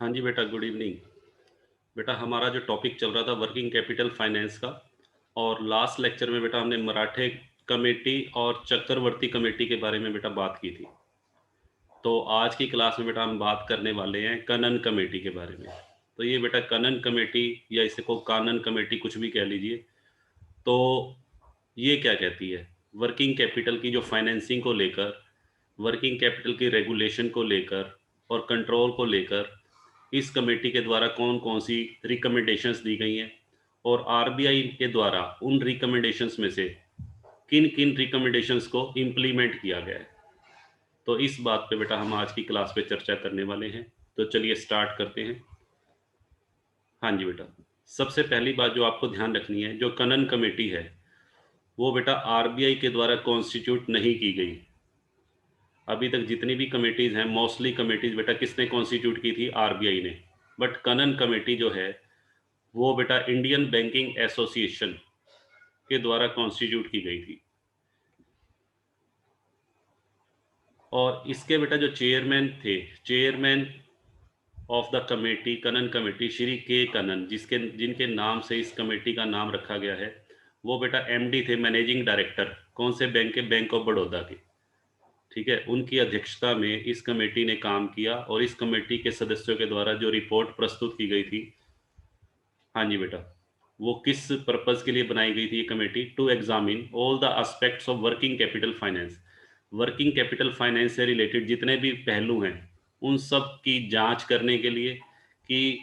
हाँ जी बेटा, गुड इवनिंग। बेटा हमारा जो टॉपिक चल रहा था वर्किंग कैपिटल फाइनेंस का, और लास्ट लेक्चर में बेटा हमने मराठे कमेटी और चक्रवर्ती कमेटी के बारे में बेटा बात की थी। तो आज की क्लास में बेटा हम बात करने वाले हैं कनन कमेटी के बारे में। तो ये बेटा कनन कमेटी, या इसे को कानन कमेटी कुछ भी कह लीजिए, तो ये क्या कहती है? वर्किंग कैपिटल की जो फाइनेंसिंग को लेकर, वर्किंग कैपिटल की रेगुलेशन को लेकर और कंट्रोल को लेकर इस कमेटी के द्वारा कौन-कौन सी रिकमेंडेशंस दी गई हैं, और आरबीआई के द्वारा उन रिकमेंडेशंस में से किन-किन रिकमेंडेशंस को इम्प्लीमेंट किया गया है। तो इस बात पे बेटा हम आज की क्लास में चर्चा करने वाले हैं। तो चलिए स्टार्ट करते हैं। हाँ जी बेटा, सबसे पहली बात जो आपको ध्यान रखनी है, जो कनन कमेटी है, वो बेटा आरबीआई के द्वारा कॉन्स्टिट्यूट नहीं की गई। अभी तक जितनी भी कमेटीज़ हैं, मोस्टली कमेटीज़ बेटा किसने कॉन्स्टिट्यूट की थी? आरबीआई ने। बट कनन कमेटी जो है, वो बेटा इंडियन बैंकिंग एसोसिएशन के द्वारा कॉन्स्टिट्यूट की गई थी। और इसके बेटा जो चेयरमैन थे, chairman of the committee, Kannan committee, Shri K Kannan, जिनके नाम से इस कमेटी का नाम रखा गया है, वो बेटा एमडी थे, मैनेजिंग डायरेक्टर। कौन से बैंक के? बैंक ऑफ बड़ौदा के। ठीक है, उनकी अध्यक्षता में इस कमेटी ने काम किया, और इस कमेटी के सदस्यों के द्वारा जो रिपोर्ट प्रस्तुत की गई थी, हाँ जी बेटा, वो किस पर्पज़ के लिए बनाई गई थी ये committee? To examine all the aspects of working capital finance. Working capital finance से रिलेटेड जितने भी पहलू हैं, उन सब की जांच करने के लिए कि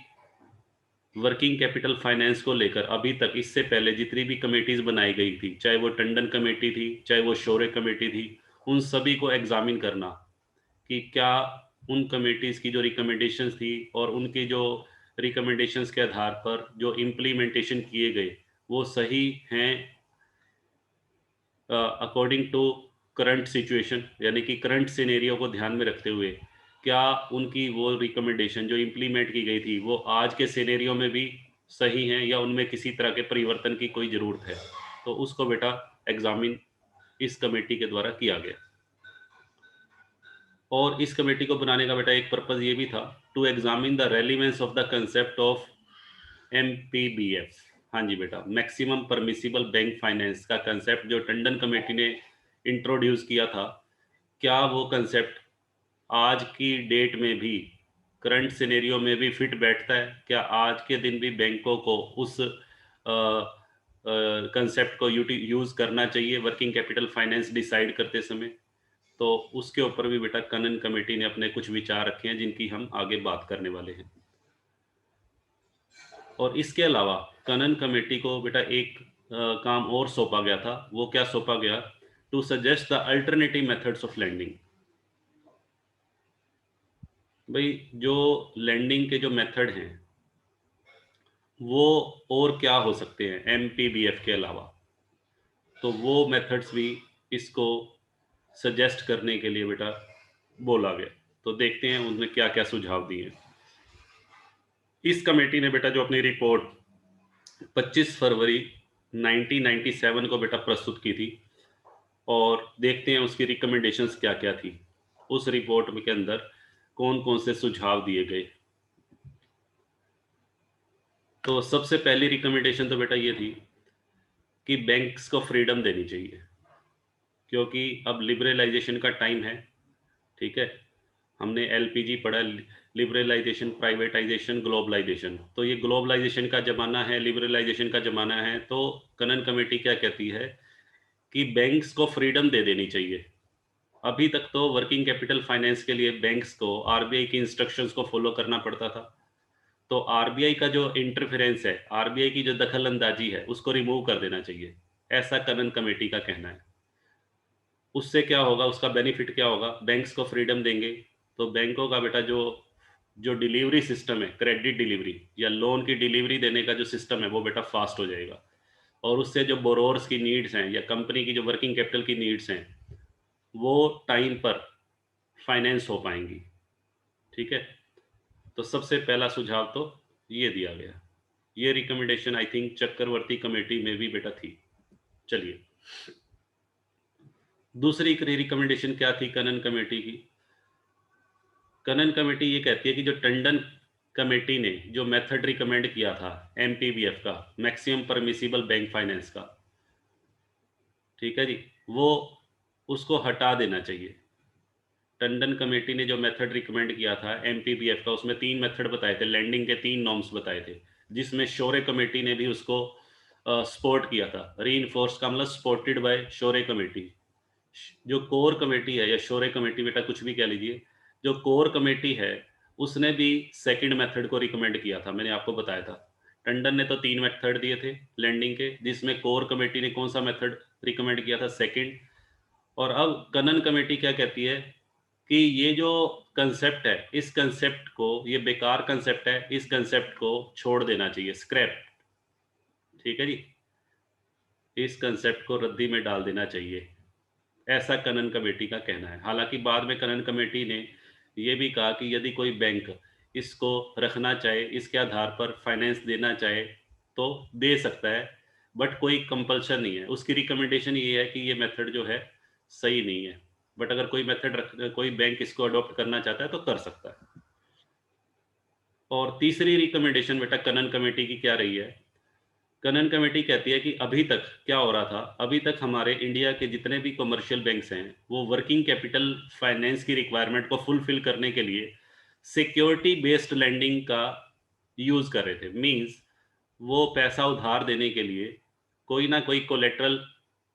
वर्किंग कैपिटल फाइनेंस को लेकर अभी तक, इससे पहले जितनी भी कमेटीज़ बनाई गई थी, चाहे वो टंडन कमेटी थी, चाहे वो शौर्य कमेटी थी, उन सभी को एग्जामिन करना कि क्या उन कमेटीज़ की जो रिकमेंडेशंस थी और उनकी जो रिकमेंडेशंस के आधार पर जो इम्प्लीमेंटेशन किए गए, वो सही हैं अकॉर्डिंग टू करंट सिचुएशन, यानी कि करंट सिनेरियो को ध्यान में रखते हुए, क्या उनकी वो रिकमेंडेशन जो इम्प्लीमेंट की गई थी, वो आज के सिनेरियो में भी सही हैं, या उनमें किसी तरह के परिवर्तन की कोई ज़रूरत है? तो उसको बेटा एग्जामिन इस कमेटी के द्वारा किया गया। और इस कमेटी को बनाने का बेटा एक पर्पज़ ये भी था, to examine the relevance of the concept of MPBF. हाँ जी बेटा, मैक्सिमम परमिसिबल बैंक फाइनेंस का कंसेप्ट जो टंडन कमेटी ने इंट्रोड्यूस किया था, क्या वो कंसेप्ट आज की डेट में भी, करंट सिनेरियो में भी फिट बैठता है? क्या आज के दिन भी बैंकों को उस कंसेप्ट को यूज़ करना चाहिए वर्किंग कैपिटल फाइनेंस डिसाइड करते समय? तो उसके ऊपर भी बेटा कनन कमेटी ने अपने कुछ विचार रखे हैं, जिनकी हम आगे बात करने वाले हैं। और इसके अलावा कनन कमेटी को बेटा एक काम और सौंपा गया था। वो क्या सौंपा गया? To suggest the alternative methods of lending. भाई, जो लैंडिंग के जो मेथड हैं, वो और क्या हो सकते हैं एमपीबीएफ के अलावा? तो वो मेथड्स भी इसको सजेस्ट करने के लिए बेटा बोला गया। तो देखते हैं उनने क्या क्या सुझाव दिए हैं। इस कमेटी ने बेटा जो अपनी रिपोर्ट 25 फरवरी 1997 को बेटा प्रस्तुत की थी, और देखते हैं उसकी रिकमेंडेशंस क्या-क्या थी। उस रिपोर्ट में के अंदर कौन-कौन से सुझाव दिए गए। तो सबसे पहली रिकमेंडेशन तो बेटा ये थी कि बैंक्स को फ्रीडम देनी चाहिए, क्योंकि अब लिबरलाइजेशन का टाइम है। ठीक है? हमने एलपीजी पढ़ा, लिबरलाइजेशन, प्राइवेटाइजेशन, ग्लोबलाइजेशन। तो ये ग्लोबलाइजेशन का ज़माना है, लिबरलाइजेशन का ज़माना है। तो कनन कमेटी क्या कहती है कि बैंक्स को फ्रीडम दे देनी चाहिए। अभी तक तो वर्किंग कैपिटल फाइनेंस के लिए बैंक्स को आरबीआई की इंस्ट्रक्शंस को फॉलो करना पड़ता था। तो आरबीआई का जो इंटरफेरेंस है, आरबीआई की जो दखल अंदाजी है, उसको रिमूव कर देना चाहिए। ऐसा कनन कमेटी का कहना है। उससे क्या होगा, उसका बेनिफिट क्या होगा? बैंक्स को फ्रीडम देंगे, तो बैंकों का बेटा जो जो डिलीवरी सिस्टम है, क्रेडिट डिलीवरी या लोन की डिलीवरी देने का जो सिस्टम है, वो बेटा फास्ट हो जाएगा। और उससे जो बोरोवर्स की नीड्स हैं, या कंपनी की जो वर्किंग कैपिटल की नीड्स हैं, वो टाइम पर फाइनेंस हो पाएंगी। ठीक है? तो सबसे पहला सुझाव तो ये दिया गया। ये recommendation I think Chakravarty committee में भी बेटा थी। चलिए, दूसरी रिकमेंडेशन क्या थी कनन कमेटी की? कनन कमेटी ये कहती है कि जो टंडन कमेटी ने जो मेथड रिकमेंड किया था एमपीबीएफ का, मैक्सिमम परमिसिबल बैंक फाइनेंस का, ठीक है जी, वो उसको हटा देना चाहिए। टंडन कमेटी ने जो मेथड रिकमेंड किया था एमपीबीएफ का, उसमें 3 मेथड बताए थे, लैंडिंग के 3 नॉर्म्स बताए थे, जिसमें शोरे कमेटी ने भी उसको सपोर्ट किया था। रीइंफोर्स का मतलब सपोर्टेड बाय शोरे कमेटी। जो कोर कमेटी है या शोरे कमेटी, बेटा कुछ भी कह लीजिए, जो कोर कमेटी है उसने भी सेकंड मेथड को रिकमेंड किया था, मैंने आपको बताया था। टंडन ने तो 3 मेथड दिए थे लैंडिंग के, जिसमें कोर कमेटी ने कौन सा मेथड रिकमेंड किया था? सेकंड। और अब कनन कमेटी क्या कहती है कि ये जो कंसेप्ट है, इस कंसेप्ट को, ये बेकार कंसेप्ट है, इस कंसेप्ट को छोड़ देना चाहिए, स्क्रैप। ठीक है जी, इस कंसेप्ट को रद्दी में डाल देना चाहिए, ऐसा कनन कमेटी का कहना है। हालांकि बाद में कनन कमेटी ने यह भी कहा कि यदि कोई बैंक इसको रखना चाहे, इसके आधार पर फाइनेंस देना चाहे तो दे सकता है, बट कोई कंपल्शन नहीं है। उसकी रिकमेंडेशन ये है कि ये मेथड जो है सही नहीं है, बट अगर कोई मेथड कोई बैंक इसको अडॉप्ट करना चाहता है तो कर सकता है। और तीसरी रिकमेंडेशन बेटा कनन कमेटी की क्या रही है? कनन कमेटी कहती है कि अभी तक क्या हो रहा था, अभी तक हमारे इंडिया के जितने भी कमर्शियल बैंक्स हैं वो वर्किंग कैपिटल फाइनेंस की रिक्वायरमेंट को फुलफिल करने के लिए सिक्योरिटी बेस्ड लैंडिंग का यूज़ कर रहे थे। मींस वो पैसा उधार देने के लिए कोई ना कोई कोलेट्रल,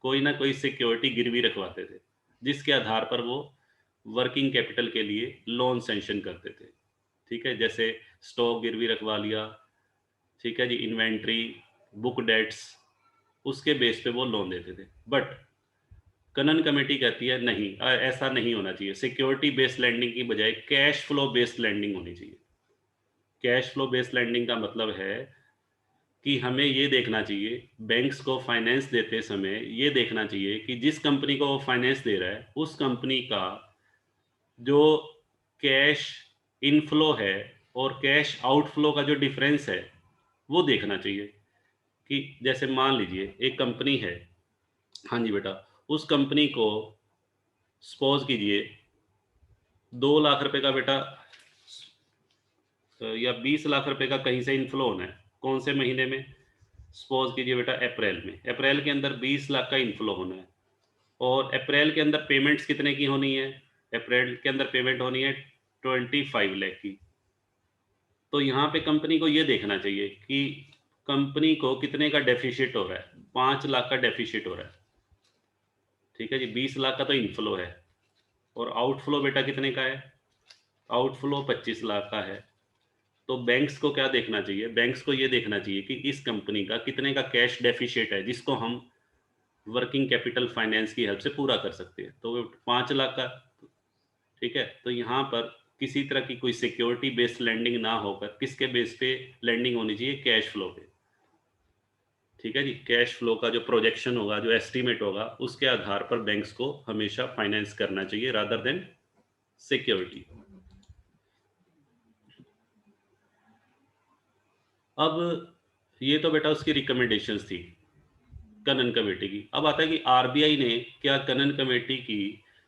कोई ना कोई सिक्योरिटी गिरवी रखवाते थे, जिसके आधार पर वो वर्किंग कैपिटल के लिए लोन सेंशन करते थे। ठीक है, जैसे स्टॉक गिरवी रखवा लिया, ठीक है जी, इन्वेंट्री, बुक डेट्स, उसके बेस पे वो लोन देते थे। बट कनन कमेटी कहती है नहीं, ऐसा नहीं होना चाहिए। सिक्योरिटी बेस्ड लैंडिंग की बजाय कैश फ्लो बेस्ड लैंडिंग होनी चाहिए। कैश फ्लो बेस्ड लैंडिंग का मतलब है कि हमें ये देखना चाहिए, बैंक्स को फाइनेंस देते समय ये देखना चाहिए कि जिस कंपनी को वो फाइनेंस दे रहा है उस कंपनी का जो कैश इनफ्लो है और कैश आउटफ्लो का जो डिफरेंस है वो देखना चाहिए। कि जैसे मान लीजिए एक कंपनी है, हाँ जी बेटा, उस कंपनी को सपोज कीजिए 2 लाख रुपए का बेटा या 20 लाख रुपए का कहीं से इनफ्लो होना है। कौन से महीने में? सपोज कीजिए बेटा अप्रैल में। अप्रैल के अंदर 20 लाख का इनफ्लो होना है और अप्रैल के अंदर पेमेंट्स कितने की होनी है? अप्रैल के अंदर पेमेंट होनी है 25 लाख की। तो यहाँ पे कंपनी को ये देखना चाहिए कि कंपनी को कितने का डेफिसिट हो रहा है। 5 लाख का डेफिसिट हो रहा है, ठीक है जी। 20 लाख का तो इनफ्लो है और आउटफ्लो बेटा कितने का है? आउटफ्लो 25 लाख का है। तो बैंक्स को क्या देखना चाहिए? बैंक्स को ये देखना चाहिए कि इस कंपनी का कितने का कैश डेफिसिट है जिसको हम वर्किंग कैपिटल फाइनेंस की हेल्प से पूरा कर सकते हैं। तो 5 लाख का, ठीक है। तो यहाँ पर किसी तरह की कोई सिक्योरिटी बेस्ड लैंडिंग ना होकर किसके बेस पे लैंडिंग होनी चाहिए? कैश फ्लो पे, ठीक है जी। कैश फ्लो का जो प्रोजेक्शन होगा, जो एस्टीमेट होगा, उसके आधार पर बैंक्स को हमेशा फाइनेंस करना चाहिए रादर देन सिक्योरिटी। अब ये तो बेटा उसकी रिकमेंडेशंस थी कनन कमेटी की। अब आता है कि आरबीआई ने क्या कनन कमेटी की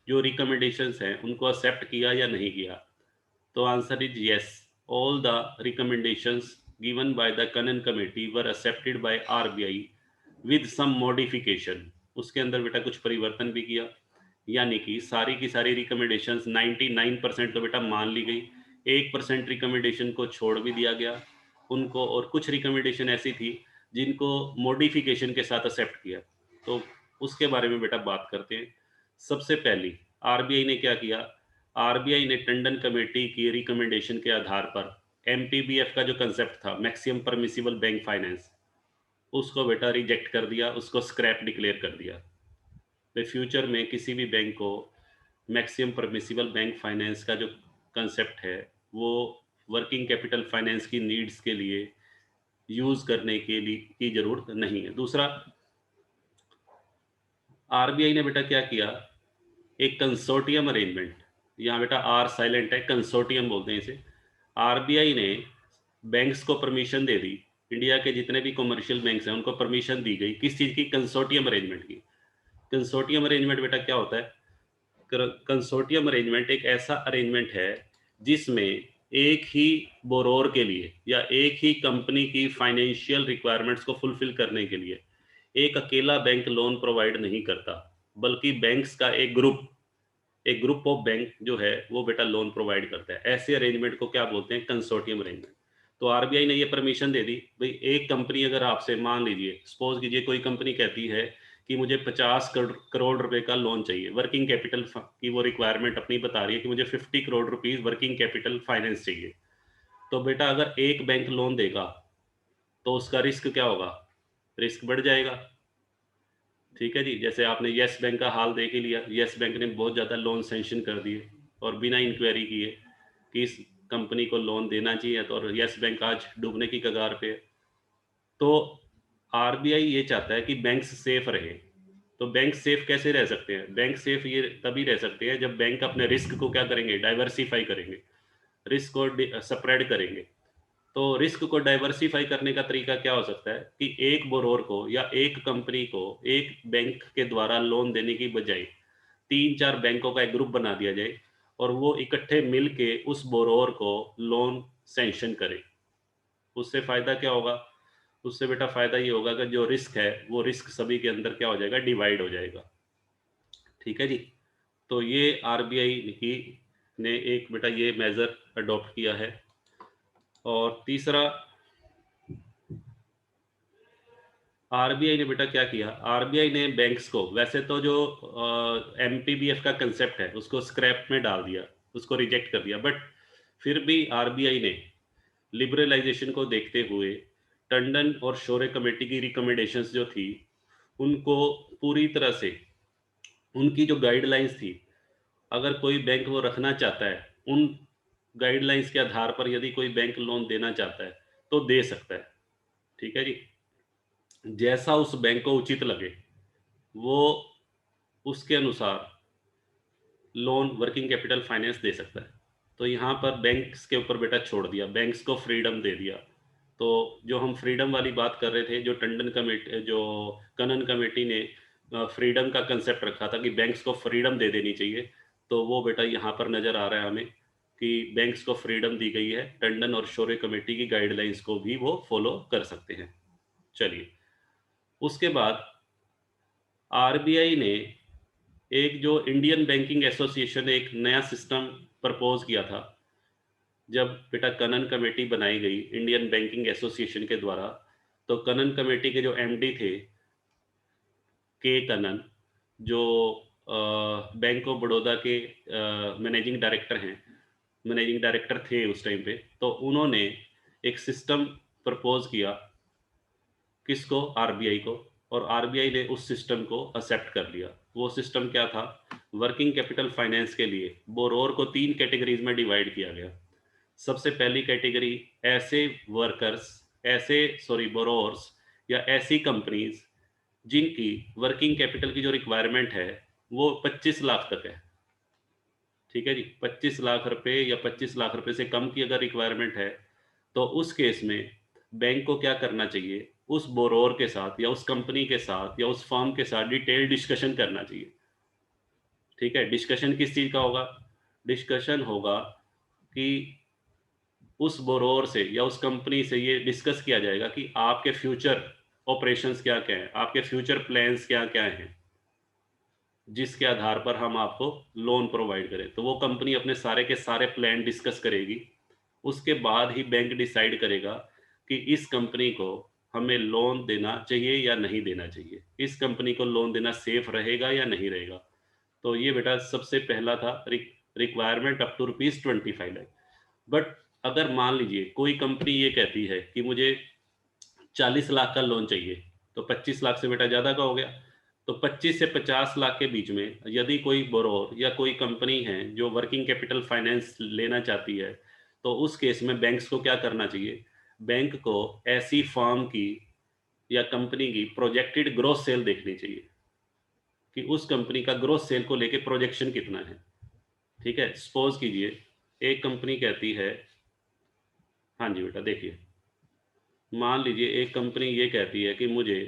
जो रिकमेंडेशंस हैं उनको एक्सेप्ट किया या नहीं किया? तो answer is yes, all the recommendations given by the Kannan committee were accepted by RBI with some modification. उसके अंदर बेटा कुछ परिवर्तन भी किया, यानी कि सारी की सारी रिकमेंडेशंस 99% तो बेटा मान ली गई, 1% रिकमेंडेशन को छोड़ भी दिया गया उनको, और कुछ रिकमेंडेशन ऐसी थी जिनको मॉडिफिकेशन के साथ एक्सेप्ट किया। तो उसके बारे में बेटा बात करते हैं। सबसे पहली आरबीआई ने क्या किया? आरबीआई ने टंडन कमेटी की रिकमेंडेशन के आधार पर एमपीबीएफ का जो कंसेप्ट था, मैक्सिमम परमिसिबल बैंक फाइनेंस, उसको बेटा रिजेक्ट कर दिया, उसको स्क्रैप डिक्लेयर कर दिया। वे फ्यूचर में किसी भी बैंक को मैक्सिमम परमिसिबल बैंक फाइनेंस का जो कंसेप्ट है वो वर्किंग कैपिटल फाइनेंस की नीड्स के लिए यूज़ करने के लिए की ज़रूरत नहीं है। दूसरा, आरबीआई ने बेटा क्या किया? एक कंसोर्टियम अरेंजमेंट, यहाँ बेटा आर साइलेंट है, कंसोर्टियम बोलते हैं इसे। आरबीआई ने बैंक्स को परमिशन दे दी, इंडिया के जितने भी कमर्शियल बैंक्स हैं उनको परमिशन दी गई, किस चीज़ की? कंसोर्टियम अरेंजमेंट की। कंसोर्टियम अरेंजमेंट बेटा क्या होता है? कंसोर्टियम अरेंजमेंट एक ऐसा अरेंजमेंट है जिसमें एक ही बोरोर के लिए या एक ही कंपनी की फाइनेंशियल रिक्वायरमेंट्स को फुलफिल करने के लिए एक अकेला बैंक लोन प्रोवाइड नहीं करता, बल्कि बैंक्स का एक ग्रुप ऑफ बैंक जो है वो बेटा लोन प्रोवाइड करता है। ऐसे अरेंजमेंट को क्या बोलते हैं? Consortium arrangement. तो आरबीआई ने ये परमिशन दे दी भाई, एक कंपनी अगर आपसे, मान लीजिए सपोज कीजिए कोई कंपनी कहती है कि मुझे 50 करोड़ रुपए का लोन चाहिए, वर्किंग कैपिटल की वो रिक्वायरमेंट अपनी बता रही है कि मुझे 50 crore rupees working capital finance चाहिए। तो बेटा अगर एक बैंक लोन देगा तो उसका रिस्क क्या होगा? रिस्क बढ़ जाएगा। ठीक है जी, जैसे आपने येस बैंक का हाल देख ही लिया। येस बैंक ने बहुत ज़्यादा लोन सैंक्शन कर दिए और बिना इंक्वायरी किए कि इस कंपनी को लोन देना चाहिए, तो और येस बैंक आज डूबने की कगार पे है। तो आरबीआई ये चाहता है कि बैंक्स सेफ रहे। तो बैंक सेफ कैसे रह सकते हैं? बैंक सेफ ये तभी रह सकते हैं जब बैंक अपने रिस्क को क्या करेंगे? डाइवर्सिफाई करेंगे, रिस्क को स्प्रेड करेंगे। तो रिस्क को डाइवर्सिफाई करने का तरीका क्या हो सकता है कि एक बोरोर को या एक कंपनी को एक बैंक के द्वारा लोन देने की बजाय 3-4 बैंकों का एक ग्रुप बना दिया जाए और वो इकट्ठे मिल के उस बोरोर को लोन सैंक्शन करे। उससे फ़ायदा क्या होगा? उससे बेटा फ़ायदा ये होगा कि जो रिस्क है, वो रिस्क सभी के अंदर क्या हो जाएगा? डिवाइड हो जाएगा। ठीक है जी? तो ये आरबीआई की ने एक बेटा ये मेजर अडॉप्ट किया है। और तीसरा, आरबीआई ने बेटा क्या किया? आरबीआई ने बैंक्स को, वैसे तो जो एमपीबीएफ का कंसेप्ट है उसको स्क्रैप में डाल दिया, उसको रिजेक्ट कर दिया, बट फिर भी आरबीआई ने लिबरलाइजेशन को देखते हुए टंडन और शोरे कमेटी की रिकमेंडेशंस जो थी उनको पूरी तरह से, उनकी जो गाइडलाइंस थी, अगर कोई बैंक वो रखना चाहता है, उन गाइडलाइंस के आधार पर यदि कोई बैंक लोन देना चाहता है तो दे सकता है। ठीक है जी? जैसा उस बैंक को उचित लगे वो उसके अनुसार लोन वर्किंग कैपिटल फाइनेंस दे सकता है। तो यहाँ पर बैंक्स के ऊपर बेटा छोड़ दिया, बैंक्स को फ्रीडम दे दिया। तो जो हम फ्रीडम वाली बात कर रहे थे, जो टंडन कमेटी, जो कनन कमेटी ने फ्रीडम का कंसेप्ट रखा था कि बैंक्स को फ्रीडम दे देनी चाहिए, तो वो बेटा यहाँ पर नज़र आ रहा है हमें कि बैंक्स को फ्रीडम दी गई है। टंडन और शोरे कमेटी की गाइडलाइंस को भी वो फॉलो कर सकते हैं। चलिए, उसके बाद आरबीआई ने एक जो इंडियन बैंकिंग एसोसिएशन, एक नया सिस्टम प्रपोज किया था जब बेटा कनन कमेटी बनाई गई इंडियन बैंकिंग एसोसिएशन के द्वारा। तो कनन कमेटी के जो एमडी थे, के कनन, जो बैंक ऑफ बड़ौदा के मैनेजिंग डायरेक्टर हैं, मैनेजिंग डायरेक्टर थे उस टाइम पे, तो उन्होंने एक सिस्टम प्रपोज किया। किसको? आरबीआई को। और आरबीआई ने उस सिस्टम को एक्सेप्ट कर लिया। वो सिस्टम क्या था? वर्किंग कैपिटल फाइनेंस के लिए बोरोर को 3 कैटेगरीज में डिवाइड किया गया। सबसे पहली कैटेगरी, ऐसे वर्कर्स, ऐसे सॉरी बोरोर्स या ऐसी कंपनीज जिनकी वर्किंग कैपिटल की जो रिक्वायरमेंट है वो 25 लाख तक है। ठीक है जी? 25 लाख रुपए या 25 लाख रुपए से कम की अगर रिक्वायरमेंट है, तो उस केस में बैंक को क्या करना चाहिए? उस बोरोवर के साथ या उस कंपनी के साथ या उस फर्म के साथ डिटेल डिस्कशन करना चाहिए। ठीक है? डिस्कशन किस चीज़ का होगा? डिस्कशन होगा कि उस बोरोवर से या उस कंपनी से ये डिस्कस किया जाएगा कि आपके फ्यूचर ऑपरेशंस क्या-क्या हैं, आपके फ्यूचर प्लान्स क्या-क्या हैं, जिसके आधार पर हम आपको लोन प्रोवाइड करें। तो वो कंपनी अपने सारे के सारे प्लान डिस्कस करेगी। उसके बाद ही बैंक डिसाइड करेगा कि इस कंपनी को हमें लोन देना चाहिए या नहीं देना चाहिए। इस कंपनी को लोन देना सेफ रहेगा या नहीं रहेगा। तो ये बेटा सबसे पहला था, requirement up to rupees 25 lakh. But अगर मान लीजिए कोई कंपनी ये कहती है कि मुझे 40 लाख का लोन चाहिए, तो 25 लाख से बेटा ज़्यादा का हो गया। तो 25 से 50 लाख के बीच में यदि कोई बोरोवर या कोई कंपनी है जो वर्किंग कैपिटल फाइनेंस लेना चाहती है, तो उस केस में बैंक्स को क्या करना चाहिए? बैंक को ऐसी फर्म की या कंपनी की प्रोजेक्टेड ग्रॉस सेल देखनी चाहिए कि उस कंपनी का ग्रॉस सेल को लेके प्रोजेक्शन कितना है। ठीक है? सपोज कीजिए एक कंपनी कहती है, हाँ जी बेटा देखिए, मान लीजिए एक कंपनी ये कहती है कि मुझे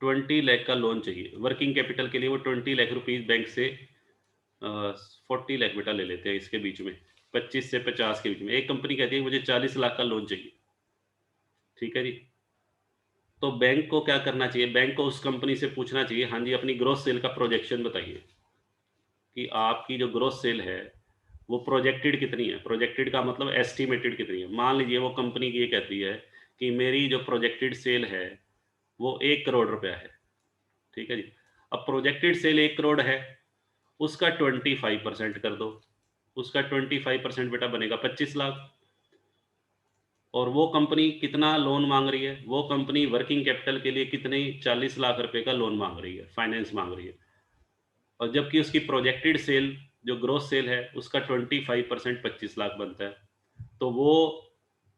20 लाख का लोन चाहिए। वर्किंग कैपिटल के लिए वो 20 लाख रुपीज़ बैंक से 40 लाख बेटा ले लेते हैं इसके बीच में, 25 से 50 के बीच में। एक कंपनी कहती है मुझे 40 लाख का लोन चाहिए, ठीक है जी। तो बैंक को क्या करना चाहिए, बैंक को उस कंपनी से पूछना चाहिए, हाँ जी अपनी ग्रोथ सेल का प्रोजेक्शन बताइए कि आपकी जो ग्रोथ सेल है वो प्रोजेक्टेड कितनी है। प्रोजेक्टेड का मतलब एस्टिमेटेड कितनी है। मान लीजिए वो कंपनी ये कहती है कि मेरी जो प्रोजेक्टेड सेल है वो 1 करोड़ रुपया है, ठीक है जी। अब प्रोजेक्टेड सेल 1 करोड़ है, उसका 25% कर दो, उसका 25% बेटा बनेगा 25 लाख। और वो कंपनी कितना लोन मांग रही है, वो कंपनी वर्किंग कैपिटल के लिए कितने 40 लाख रुपए का लोन मांग रही है, फाइनेंस मांग रही है। और जबकि उसकी प्रोजेक्टेड सेल जो ग्रोथ सेल है उसका 25% 25 लाख बनता है। तो वो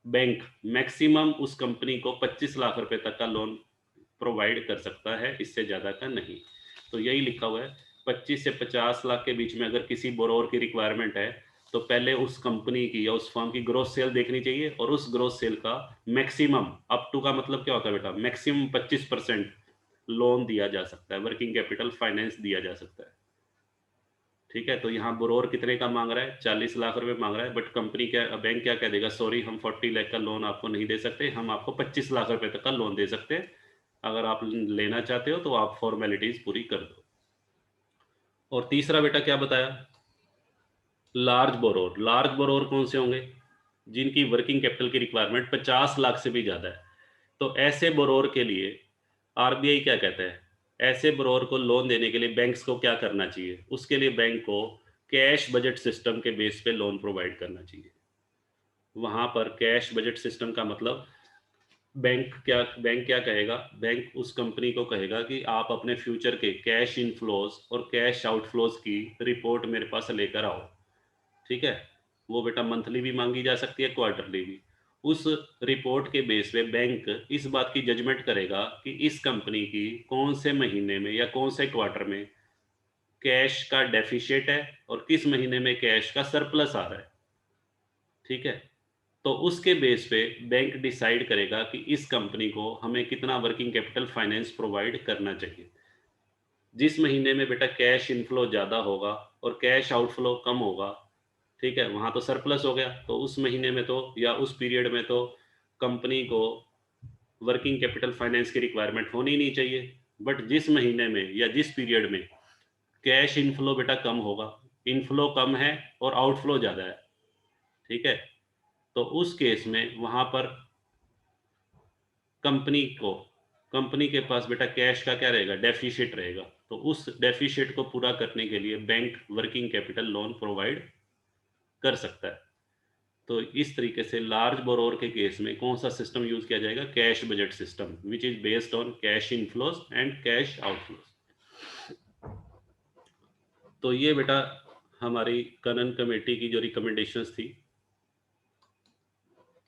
बैंक मैक्सिमम उस कंपनी को 25 लाख रुपए तक का लोन प्रोवाइड कर सकता है, इससे ज़्यादा का नहीं। तो यही लिखा हुआ है 25 से 50 लाख के बीच में अगर किसी बोरोवर की रिक्वायरमेंट है तो पहले उस कंपनी की या उस फर्म की ग्रोथ सेल देखनी चाहिए और उस ग्रोथ सेल का मैक्सिमम, अप टू का मतलब क्या होता है बेटा, मैक्सिमम 25% लोन दिया जा सकता है, वर्किंग कैपिटल फाइनेंस दिया जा सकता है, ठीक है। तो यहाँ बोरोवर कितने का मांग रहा है, 40 लाख रुपए मांग रहा है, बट कंपनी क्या, बैंक क्या कह देगा, सॉरी हम 40 लाख का लोन आपको नहीं दे सकते, हम आपको 25 लाख रुपए तक का लोन दे सकते हैं, अगर आप लेना चाहते हो तो आप फॉर्मेलिटीज पूरी कर दो। और तीसरा बेटा क्या बताया, लार्ज बोरोवर। लार्ज बोरोवर कौन से होंगे, जिनकी वर्किंग कैपिटल की रिक्वायरमेंट 50 लाख से भी ज़्यादा है। तो ऐसे बोरोवर के लिए आरबीआई क्या कहता है, ऐसे बोरोवर को लोन देने के लिए बैंक्स को क्या करना चाहिए, उसके लिए बैंक को कैश बजट सिस्टम के बेस पे लोन प्रोवाइड करना चाहिए। वहाँ पर कैश बजट सिस्टम का मतलब बैंक क्या कहेगा, बैंक उस कंपनी को कहेगा कि आप अपने फ्यूचर के कैश इनफ्लोज और कैश आउटफ्लोज की रिपोर्ट मेरे पास लेकर आओ, ठीक है। वो बेटा मंथली भी मांगी जा सकती है, क्वार्टरली भी। उस रिपोर्ट के बेस पे बैंक इस बात की जजमेंट करेगा कि इस कंपनी की कौन से महीने में या कौन से क्वार्टर में कैश का डेफिशिएट है और किस महीने में कैश का सरप्लस आ रहा है, ठीक है। तो उसके बेस पे बैंक डिसाइड करेगा कि इस कंपनी को हमें कितना वर्किंग कैपिटल फाइनेंस प्रोवाइड करना चाहिए। जिस महीने में बेटा कैश इनफ्लो ज़्यादा होगा और कैश आउटफ्लो कम होगा, ठीक है, वहाँ तो सरप्लस हो गया, तो उस महीने में तो या उस पीरियड में तो कंपनी को वर्किंग कैपिटल फाइनेंस की रिक्वायरमेंट होनी नहीं चाहिए। बट जिस महीने में या जिस पीरियड में कैश इनफ्लो बेटा कम होगा, इनफ्लो कम है और आउटफ्लो ज़्यादा है, ठीक है, तो उस केस में वहाँ पर कंपनी को, कंपनी के पास बेटा कैश का क्या रहेगा, डेफिशिएट रहेगा। तो उस डेफिशिएट को पूरा करने के लिए bank working capital loan provide कर सकता है। तो इस तरीके से लार्ज बोरोवर के केस में कौन सा सिस्टम यूज किया जाएगा, cash budget system, which is based on cash inflows and cash outflows. तो ये बेटा हमारी कनन कमेटी की जो रिकमेंडेशंस थी।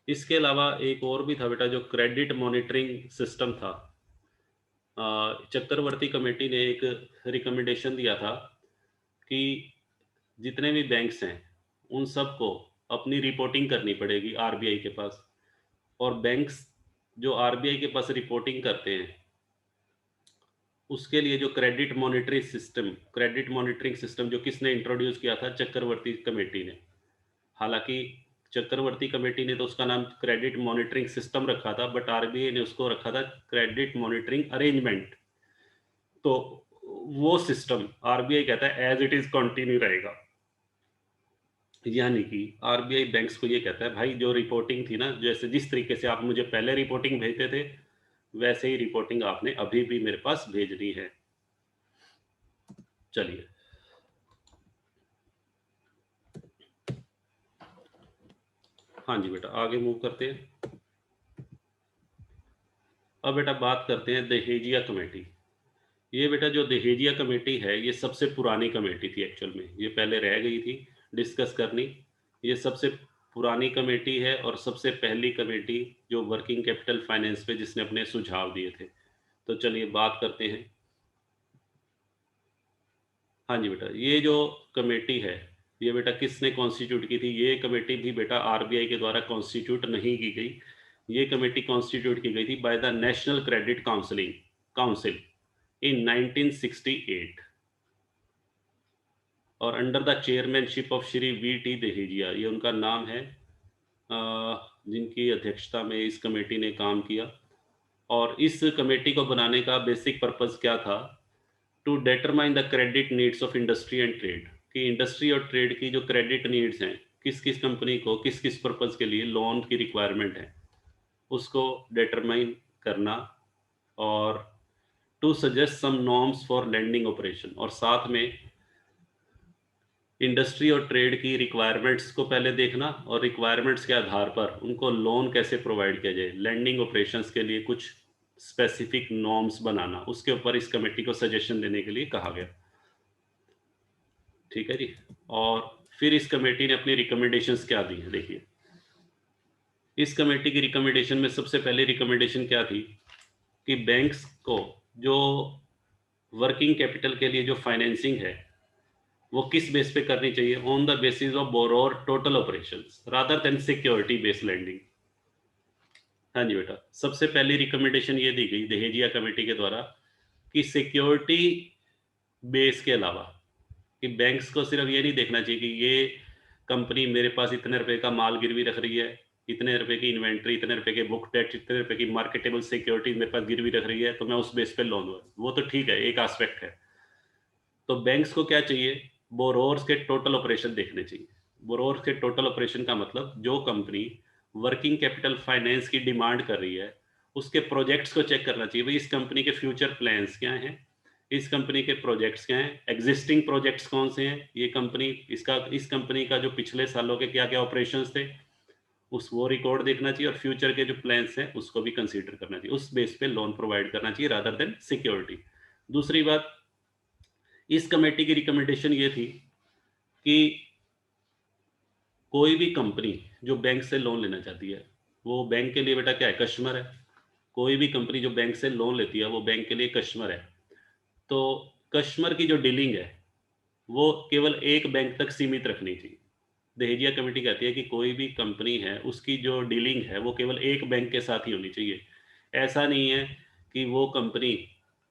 इसके अलावा एक और भी था बेटा, जो क्रेडिट मॉनिटरिंग सिस्टम था। चक्रवर्ती कमेटी ने एक रिकमेंडेशन दिया था कि जितने भी बैंक्स हैं उन सबको अपनी रिपोर्टिंग करनी पड़ेगी आरबीआई के पास। और बैंक्स जो आरबीआई के पास रिपोर्टिंग करते हैं उसके लिए जो क्रेडिट मॉनिटरिंग सिस्टम जो किसने इंट्रोड्यूस किया था, चक्रवर्ती कमेटी ने। हालांकि चक्रवर्ती कमेटी ने तो उसका नाम क्रेडिट मॉनिटरिंग सिस्टम रखा था, बट आरबीआई ने उसको रखा था क्रेडिट मॉनिटरिंग अरेंजमेंट। तो वो सिस्टम आरबीआई कहता है एज इट इज कंटिन्यू रहेगा। यानी कि आरबीआई बैंक्स को ये कहता है भाई जो रिपोर्टिंग थी ना, जैसे जिस तरीके से आप मुझे पहले रिपोर्टिंग भेजते थे वैसे ही रिपोर्टिंग आपने अभी भी मेरे पास भेजनी है। चलिए, हाँ जी बेटा आगे मूव करते हैं। अब बेटा बात करते हैं दहेजिया कमेटी। ये बेटा जो दहेजिया कमेटी है ये सबसे पुरानी कमेटी थी एक्चुअल में, ये पहले रह गई थी डिस्कस करनी। ये सबसे पुरानी कमेटी है और सबसे पहली कमेटी जो वर्किंग कैपिटल फाइनेंस पे जिसने अपने सुझाव दिए थे। तो चलिए बात करते हैं। हाँ जी बेटा, ये जो कमेटी है ये बेटा किसने कॉन्स्टिट्यूट की थी, ये कमेटी भी बेटा आरबीआई के द्वारा कॉन्स्टिट्यूट नहीं की गई। ये कमेटी कॉन्स्टिट्यूट की गई थी by the National Credit Council in 1968। और under the chairmanship of Shri V T. Dehejia, ये उनका नाम है, जिनकी अध्यक्षता में इस कमेटी ने काम किया। और इस कमेटी को बनाने का बेसिक पर्पस क्या था? To determine the credit needs of industry and trade, कि इंडस्ट्री और ट्रेड की जो क्रेडिट नीड्स हैं, किस किस कंपनी को किस किस पर्पस के लिए लोन की रिक्वायरमेंट है, उसको डिटरमाइन करना। और to suggest some norms for lending operation, और साथ में इंडस्ट्री और ट्रेड की रिक्वायरमेंट्स को पहले देखना, और रिक्वायरमेंट्स के आधार पर उनको लोन कैसे प्रोवाइड किया जाए, लैंडिंग ऑपरेशंस के लिए कुछ स्पेसिफिक नॉर्म्स बनाना, उसके ऊपर इस कमेटी को सजेशन देने के लिए कहा गया। ठीक है जी। और फिर इस कमेटी ने अपनी रिकमेंडेशंस क्या दी हैं, देखिए। इस कमेटी की रिकमेंडेशन में सबसे पहले रिकमेंडेशन क्या थी कि बैंक्स को जो वर्किंग कैपिटल के लिए जो फाइनेंसिंग है, वो किस बेस पे करनी चाहिए? On the basis of borrower total operations rather than security based lending. हाँ जी बेटा, सबसे पहली रिकमेंडेशन ये दी गई दहेजिया कमेटी के द्वारा कि सिक्योरिटी बेस के अलावा, कि बैंक्स को सिर्फ ये नहीं देखना चाहिए कि ये कंपनी मेरे पास इतने रुपए का माल गिरवी रख रही है, इतने रुपए की इन्वेंट्री, इतने रुपए के बुक डेट, इतने रुपए की मार्केटेबल सिक्योरिटी मेरे पास गिरवी रख रही है, तो मैं उस बेस पे लोन दूँ। वो तो ठीक है, एक एस्पेक्ट है। तो बैंक्स को क्या चाहिए? बोरोवर्स के टोटल ऑपरेशन देखने चाहिए। बोरोवर्स के टोटल ऑपरेशन का मतलब जो कंपनी वर्किंग कैपिटल फाइनेंस की डिमांड कर रही है, उसके प्रोजेक्ट्स को चेक करना चाहिए। भाई इस कंपनी के फ्यूचर प्लान्स क्या हैं, इस कंपनी के प्रोजेक्ट्स क्या हैं, एग्जिस्टिंग प्रोजेक्ट्स कौन से हैं, ये कंपनी इस कंपनी का जो पिछले सालों के क्या क्या ऑपरेशंस थे, उस वो रिकॉर्ड देखना चाहिए, और फ्यूचर के जो प्लान्स हैं उसको भी कंसीडर करना चाहिए। उस बेस पे लोन प्रोवाइड करना चाहिए रादर देन सिक्योरिटी। दूसरी बात, इस कमेटी की रिकमेंडेशन ये थी कि कोई भी कंपनी जो बैंक से लोन लेना चाहती है, वो बैंक के लिए बेटा क्या है? कस्टमर है। कोई भी कंपनी जो बैंक से लोन लेती है, वो बैंक के लिए कस्टमर है। तो कस्टमर की जो डीलिंग है, वो केवल एक बैंक तक सीमित रखनी चाहिए। दहेजिया कमेटी कहती है कि कोई भी कंपनी है, उसकी जो डीलिंग है वो केवल एक बैंक के साथ ही होनी चाहिए। ऐसा नहीं है कि वो कंपनी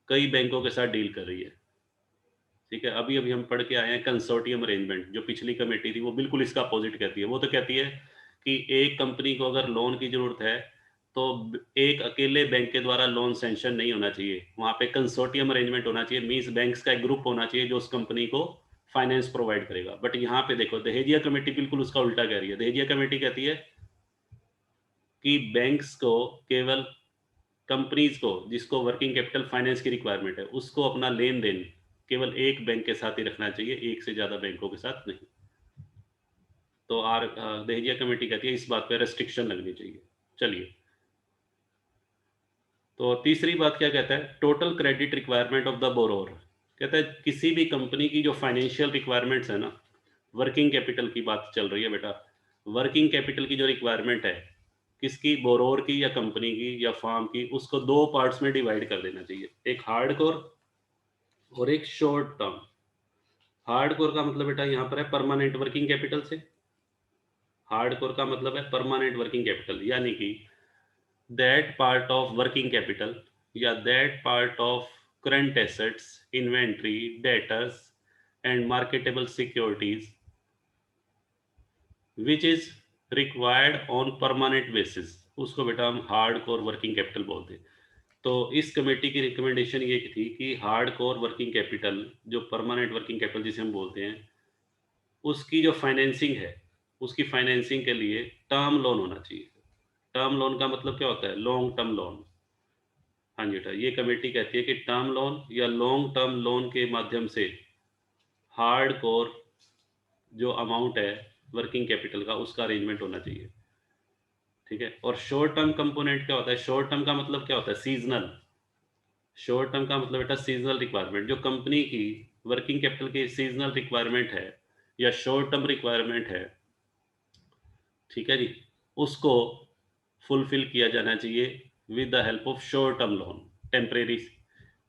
कई बैंकों के साथ डील कर रही है। ठीक है, अभी अभी हम पढ़ के आए हैं कंसोर्टियम अरेंजमेंट, जो पिछली कमेटी थी वो बिल्कुल इसका अपोजिट कहती है। वो तो कहती है कि एक कंपनी को अगर लोन की ज़रूरत है, तो एक अकेले बैंक के द्वारा लोन सैंक्शन नहीं होना चाहिए, वहाँ पे कंसोर्टियम अरेंजमेंट होना चाहिए। मीन्स बैंक्स का एक ग्रुप होना चाहिए जो उस कंपनी को फाइनेंस प्रोवाइड करेगा। बट यहाँ पे देखो, दहेजिया कमेटी बिल्कुल उसका उल्टा कह रही है। दहेजिया कमेटी कहती है कि बैंक्स को केवल कंपनीज को जिसको वर्किंग कैपिटल फाइनेंस की रिक्वायरमेंट है, उसको अपना लेन देन केवल एक बैंक के साथ ही रखना चाहिए, एक से ज़्यादा बैंकों के साथ नहीं। तो दहेजिया कमेटी कहती है इस बात पे रेस्ट्रिक्शन लगनी चाहिए। चलिए, तो तीसरी बात क्या कहता है? Total credit requirement of the borrower. कहता है किसी भी कंपनी की जो फाइनेंशियल रिक्वायरमेंट्स है ना, वर्किंग कैपिटल की बात चल रही है बेटा, वर्किंग कैपिटल की जो रिक्वायरमेंट है, किसकी? बोरोवर की या कंपनी की या फार्म की, उसको दो पार्ट्स में डिवाइड कर देना चाहिए, एक हार्ड कोर और एक शॉर्ट टर्म। हार्ड कोर का मतलब बेटा यहाँ पर है परमानेंट वर्किंग कैपिटल से। हार्ड कोर का मतलब है परमानेंट वर्किंग कैपिटल, यानी कि that part of working capital या that part of current assets, inventory, debtors and marketable securities which is required on permanent basis, उसको बेटा हम हार्ड कोर वर्किंग कैपिटल बोलते हैं। तो इस कमेटी की रिकमेंडेशन ये थी कि हार्ड कोर वर्किंग कैपिटल, जो परमानेंट वर्किंग कैपिटल जिसे हम बोलते हैं, उसकी जो फाइनेंसिंग है, उसकी फाइनेंसिंग के लिए टर्म लोन होना चाहिए। टर्म लोन का मतलब क्या होता है? Long term loan. हाँ जी बेटा, ये कमेटी कहती है कि टर्म लोन या लॉन्ग टर्म लोन के माध्यम से हार्ड कोर जो अमाउंट है वर्किंग कैपिटल का, उसका अरेंजमेंट होना चाहिए। ठीक है, और शॉर्ट टर्म कंपोनेंट क्या होता है? शॉर्ट टर्म का मतलब क्या होता है? सीजनल। शॉर्ट टर्म का मतलब बेटा सीजनल रिक्वायरमेंट, जो कंपनी की वर्किंग कैपिटल की सीजनल रिक्वायरमेंट है या शॉर्ट टर्म रिक्वायरमेंट है, ठीक है जी, उसको फुलफिल किया जाना चाहिए with the help of short term loan. Temporary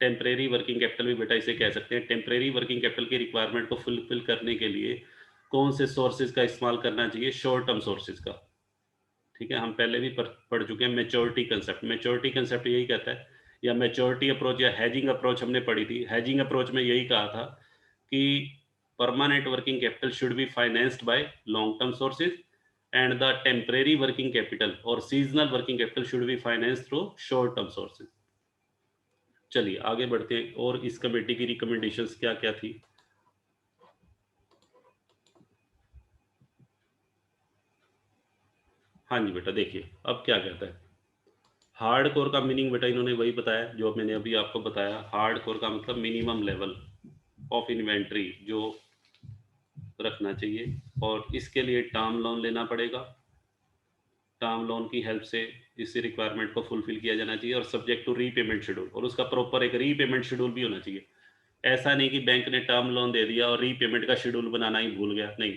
temporary working capital भी बेटा इसे कह सकते हैं। टेम्परेरी वर्किंग कैपिटल की रिक्वायरमेंट को फुलफिल करने के लिए कौन से सोर्सेज का इस्तेमाल करना चाहिए? शॉर्ट टर्म सोर्सेज का। ठीक है, हम पहले भी पढ़ चुके हैं मैच्योरिटी कंसेप्ट। मैच्योरिटी कंसेप्ट यही कहता है, या मैच्योरिटी अप्रोच या हैजिंग अप्रोच हमने पढ़ी थी। हैजिंग अप्रोच में यही कहा था कि permanent working capital should be financed by long term sources, and the temporary working capital or seasonal working capital should be financed through short term sources. चलिए आगे बढ़ते हैं, और इस कमेटी की रिकमेंडेशंस क्या क्या थी। हाँ जी बेटा, देखिए अब क्या कहता है। हार्ड कोर का मीनिंग बेटा इन्होंने वही बताया जो मैंने अभी आपको बताया। हार्ड कोर का मतलब मिनिमम लेवल ऑफ इन्वेंट्री जो रखना चाहिए, और इसके लिए टर्म लोन लेना पड़ेगा। टर्म लोन की हेल्प से इस रिक्वायरमेंट को फुलफिल किया जाना चाहिए, और सब्जेक्ट टू रीपेमेंट शेड्यूल, और उसका प्रॉपर एक रीपेमेंट शेड्यूल भी होना चाहिए। ऐसा नहीं कि बैंक ने टर्म लोन दे दिया और रीपेमेंट का शेड्यूल बनाना ही भूल गया, नहीं।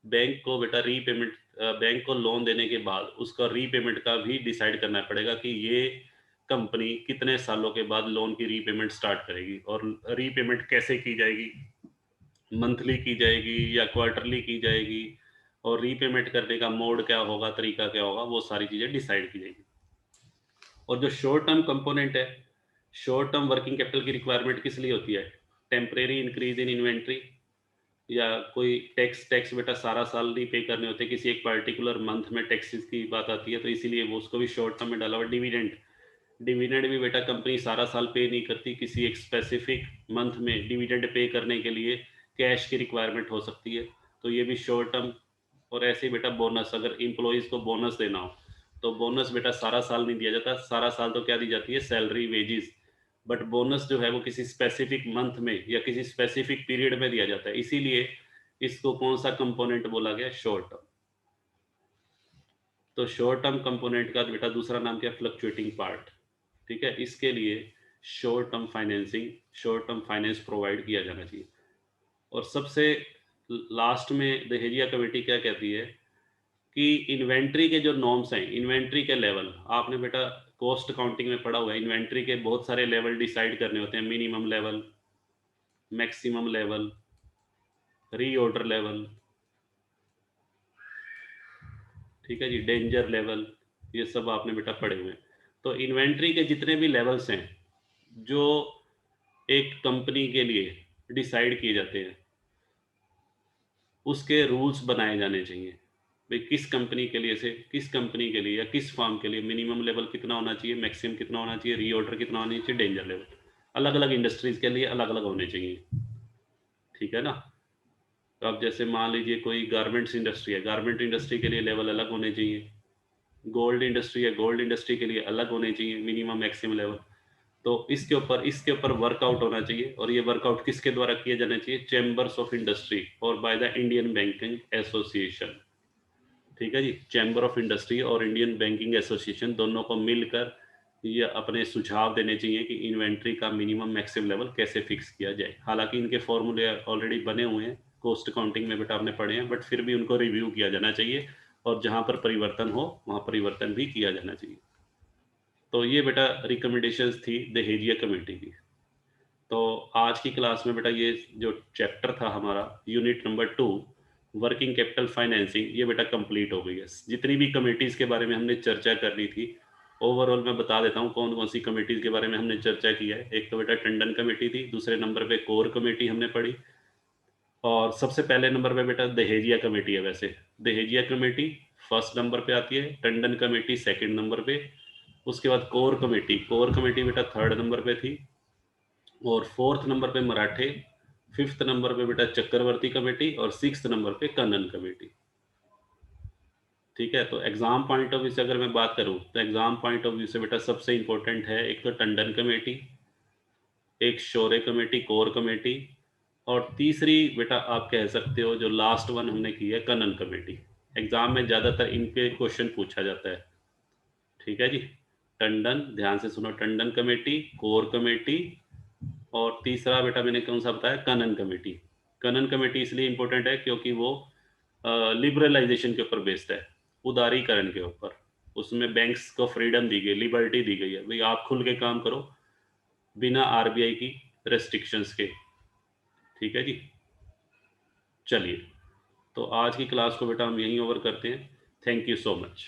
बैंक को बेटा रीपेमेंट, बैंक को लोन देने के बाद उसका रीपेमेंट का भी डिसाइड करना पड़ेगा कि ये कंपनी कितने सालों के बाद लोन की रीपेमेंट स्टार्ट करेगी, और रीपेमेंट कैसे की जाएगी, मंथली की जाएगी या क्वार्टरली की जाएगी, और रीपेमेंट करने का मोड क्या होगा, तरीका क्या होगा, वो सारी चीज़ें डिसाइड की जाएगी। और जो शॉर्ट टर्म कंपोनेंट है, शॉर्ट टर्म वर्किंग कैपिटल की रिक्वायरमेंट किस लिए होती है? टेम्परेरी इंक्रीज इन इन्वेंट्री, या कोई टैक्स बेटा सारा साल नहीं पे करने होते, किसी एक पर्टिकुलर मंथ में टैक्सेस की बात आती है, तो इसीलिए वो उसको भी शॉर्ट टर्म में डाला हुआ। डिविडेंड, डिविडेंड भी बेटा कंपनी सारा साल पे नहीं करती, किसी एक स्पेसिफिक मंथ में डिविडेंड पे करने के लिए कैश की रिक्वायरमेंट हो सकती है, तो ये भी शॉर्ट टर्म। और ऐसे ही बेटा बोनस, अगर इम्प्लॉइज़ को बोनस देना हो तो बोनस बेटा सारा साल नहीं दिया जाता। सारा साल तो क्या दी जाती है, सैलरी वेजेस, बट बोनस जो है वो किसी स्पेसिफिक मंथ में या किसी स्पेसिफिक पीरियड में दिया जाता है, इसीलिए इसको कौन सा कंपोनेंट बोला गया, शॉर्ट टर्म। तो शॉर्ट टर्म कंपोनेंट का बेटा दूसरा नाम क्या, फ्लक्चुएटिंग पार्ट। ठीक है, इसके लिए short term financing, short term finance provide किया जाना चाहिए। और सबसे लास्ट में दहेजिया कमेटी क्या कहती है कि इन्वेंट्री के जो नॉर्म्स हैं, इन्वेंट्री के लेवल, आपने बेटा कॉस्ट अकाउंटिंग में पढ़ा हुआ है, इन्वेंट्री के बहुत सारे लेवल डिसाइड करने होते हैं। Minimum level, maximum level, reorder level, ठीक है जी, डेंजर लेवल, ये सब आपने बेटा पढ़े हुए हैं। तो इन्वेंट्री के जितने भी लेवल्स हैं जो एक कंपनी के लिए डिसाइड किए जाते हैं, उसके रूल्स बनाए जाने चाहिए। भाई किस कंपनी के लिए से किस कंपनी के लिए या किस फर्म के लिए मिनिमम लेवल कितना होना चाहिए, मैक्सिमम कितना होना चाहिए, रीऑर्डर कितना होना चाहिए, डेंजर लेवल, अलग अलग इंडस्ट्रीज के लिए अलग अलग होने चाहिए। ठीक है ना। तो अब जैसे मान लीजिए कोई गारमेंट्स इंडस्ट्री है, गारमेंट इंडस्ट्री के लिए लेवल अलग होने चाहिए। गोल्ड इंडस्ट्री है, गोल्ड इंडस्ट्री के लिए अलग होने चाहिए मिनिमम मैक्सिमम लेवल। तो इसके ऊपर वर्कआउट होना चाहिए, और ये वर्कआउट किसके द्वारा किया जाना चाहिए, चैम्बर्स ऑफ इंडस्ट्री और by the Indian banking association. ठीक है जी, चैम्बर ऑफ इंडस्ट्री और इंडियन बैंकिंग एसोसिएशन दोनों को मिलकर ये अपने सुझाव देने चाहिए कि इन्वेंट्री का मिनिमम मैक्सिमम लेवल कैसे फिक्स किया जाए। हालांकि इनके फॉर्मूले ऑलरेडी बने हुए हैं, कॉस्ट अकाउंटिंग में बेटा आपने पढ़े हैं, बट फिर भी उनको रिव्यू किया जाना चाहिए, और जहां पर परिवर्तन हो वहां परिवर्तन भी किया जाना चाहिए। तो ये बेटा रिकमेंडेशंस थी दहेजिया कमेटी की। तो आज की क्लास में बेटा ये जो चैप्टर था हमारा, unit number 2, working capital financing, ये बेटा कंप्लीट हो गई है। जितनी भी कमेटीज़ के बारे में हमने चर्चा करनी थी, ओवरऑल मैं बता देता हूँ कौन कौन सी कमेटीज़ के बारे में हमने चर्चा की है। एक तो बेटा टंडन कमेटी थी, दूसरे नंबर पे कोर कमेटी हमने पढ़ी, और सबसे पहले नंबर पे बेटा दहेजिया कमेटी है। वैसे दहेजिया कमेटी फर्स्ट नंबर पे आती है, टंडन कमेटी सेकंड नंबर पे, उसके बाद कोर कमेटी बेटा थर्ड नंबर पे थी, और फोर्थ नंबर पे मराठे, फिफ्थ नंबर पे बेटा चक्रवर्ती कमेटी, और सिक्स्थ नंबर पे कन्नन कमेटी। ठीक है, तो एग्जाम पॉइंट ऑफ व्यू से अगर मैं बात करूं तो एग्जाम पॉइंट ऑफ व्यू से बेटा सबसे इंपॉर्टेंट है एक तो टंडन कमेटी, एक शोरे कमेटी, कोर कमेटी, और तीसरी बेटा आप कह सकते हो जो लास्ट वन हमने की है, कन्नन कमेटी। एग्जाम में ज्यादातर इनके क्वेश्चन पूछा जाता है। ठीक है जी, टंडन, ध्यान से सुनो, टंडन कमेटी, कोर कमेटी, और तीसरा बेटा मैंने कौन सा बताया, कनन कमेटी। कनन कमेटी इसलिए इंपॉर्टेंट है क्योंकि वो लिबरलाइजेशन के ऊपर बेस्ड है, उदारीकरण के ऊपर। उसमें बैंक्स को फ्रीडम दी गई, लिबर्टी दी गई है, भाई आप खुल के काम करो बिना आरबीआई की रेस्ट्रिक्शंस के। ठीक है जी, चलिए, तो आज की क्लास को बेटा हम यहीं ओवर करते हैं। Thank you so much.